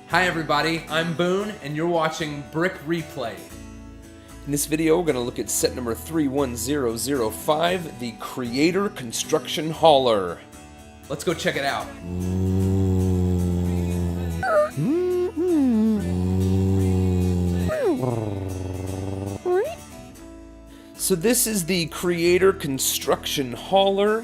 Hi everybody, I'm Boone, and you're watching Brick Replay. In this video, we're going to look at set number 31005, the Creator Construction Hauler. Let's go check it out. So this is the Creator Construction Hauler.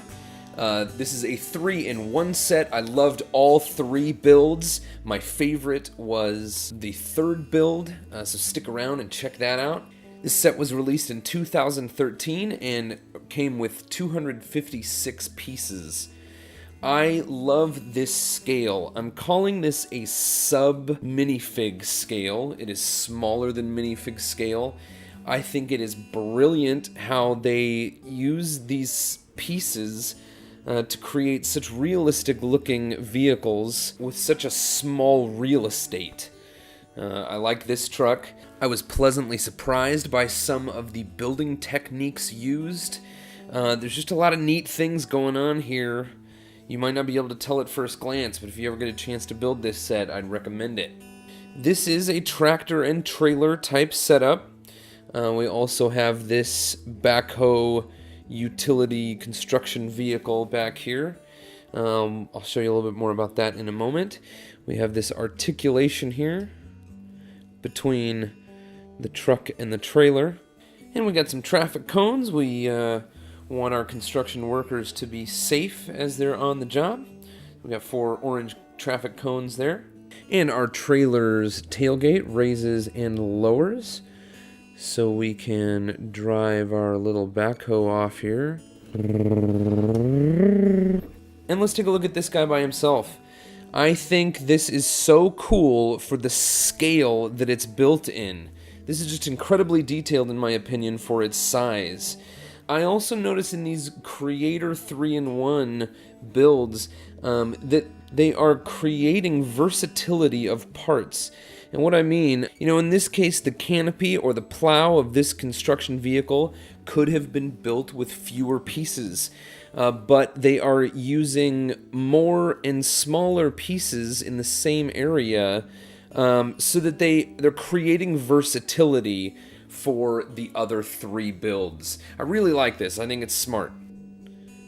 This is a 3-in-1 set. I loved all three builds. My favorite was the third build, so stick around and check that out. This set was released in 2013 and came with 256 pieces. I love this scale. I'm calling this a sub-minifig scale. It is smaller than minifig scale. I think it is brilliant how they use these pieces to create such realistic looking vehicles with such a small real estate. I like this truck. I was pleasantly surprised by some of the building techniques used. There's just a lot of neat things going on here. You might not be able to tell at first glance, but if you ever get a chance to build this set, I'd recommend it. This is a tractor and trailer type setup. We also have this backhoe utility construction vehicle back here. I'll show you a little bit more about that in a moment. We have this articulation here between the truck and the trailer. And we got some traffic cones. We want our construction workers to be safe as they're on the job. We got 4 orange traffic cones there. And our trailer's tailgate raises and lowers, so we can drive our little backhoe off here. And let's take a look at this guy by himself. I think this is so cool for the scale that it's built in. This is just incredibly detailed in my opinion for its size. I also notice in these Creator 3-in-1 builds that they are creating versatility of parts. And what I mean, in this case, the canopy or the plow of this construction vehicle could have been built with fewer pieces, but they are using more and smaller pieces in the same area so that they're creating versatility for the other 3 builds. I really like this. I think it's smart.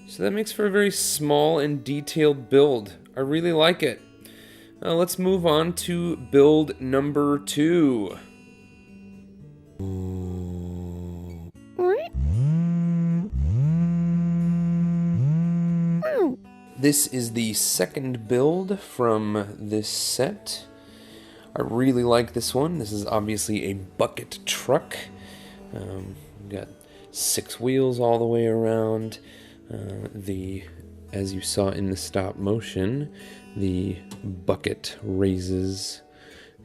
So that makes for a very small and detailed build. I really like it. Let's move on to build number 2. This is the second build from this set. I really like this one. This is obviously a bucket truck. We've got 6 wheels all the way around. As you saw in the stop motion, the bucket raises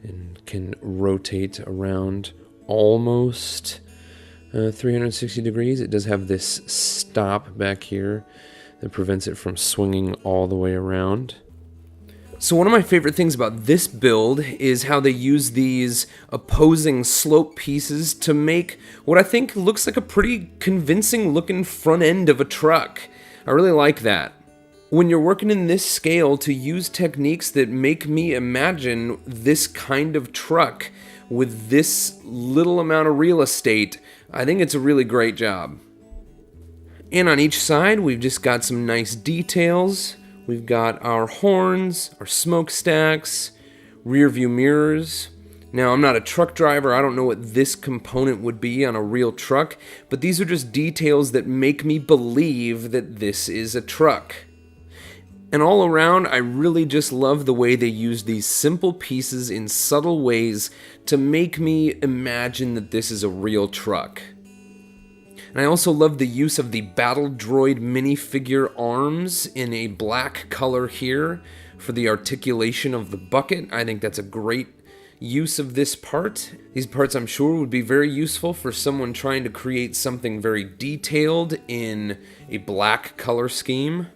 and can rotate around almost 360 degrees. It does have this stop back here that prevents it from swinging all the way around. So one of my favorite things about this build is how they use these opposing slope pieces to make what I think looks like a pretty convincing looking front end of a truck. I really like that. When you're working in this scale, to use techniques that make me imagine this kind of truck with this little amount of real estate, I think it's a really great job. And on each side, we've just got some nice details. We've got our horns, our smokestacks, rear view mirrors. Now, I'm not a truck driver. I don't know what this component would be on a real truck, but these are just details that make me believe that this is a truck. And all around, I really just love the way they use these simple pieces in subtle ways to make me imagine that this is a real truck. And I also love the use of the Battle Droid minifigure arms in a black color here for the articulation of the bucket. I think that's a great use of this part. These parts, I'm sure, would be very useful for someone trying to create something very detailed in a black color scheme.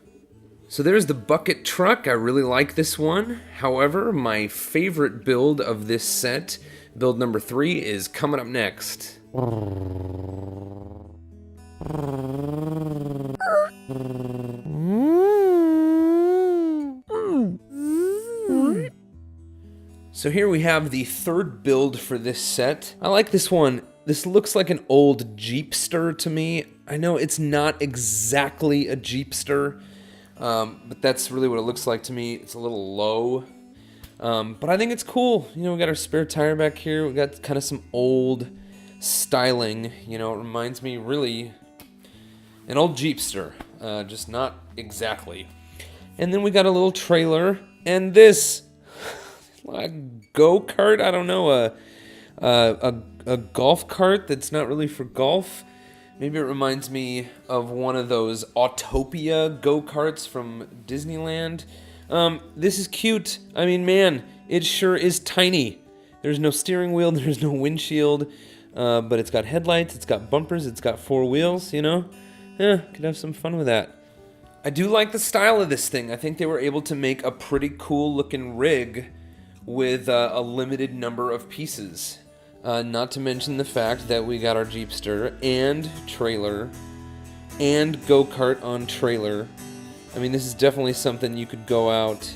So there's the bucket truck. I really like this one. However, my favorite build of this set, build number 3, is coming up next. So here we have the third build for this set. I like this one. This looks like an old Jeepster to me. I know it's not exactly a Jeepster, but that's really what it looks like to me. It's a little low, but I think it's cool. You know, we got our spare tire back here. We got kind of some old styling. You know, it reminds me really an old Jeepster, just not exactly. And then we got a little trailer, and this a go-kart. I don't know, a golf cart that's not really for golf. Maybe it reminds me of one of those Autopia go-karts from Disneyland. This is cute. I mean, man, it sure is tiny. There's no steering wheel, there's no windshield, but it's got headlights, it's got bumpers, it's got 4 wheels, you know? Could have some fun with that. I do like the style of this thing. I think they were able to make a pretty cool looking rig with a limited number of pieces. Not to mention the fact that we got our Jeepster and trailer and go-kart on trailer. I mean, this is definitely something you could go out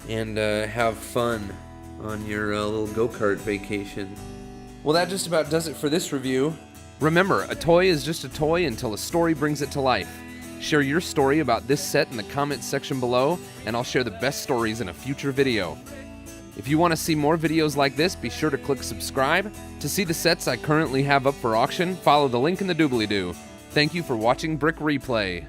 and have fun on your little go-kart vacation. Well, that just about does it for this review. Remember, a toy is just a toy until a story brings it to life. Share your story about this set in the comments section below, and I'll share the best stories in a future video. If you want to see more videos like this, be sure to click subscribe. To see the sets I currently have up for auction, follow the link in the doobly-doo. Thank you for watching Brick Replay.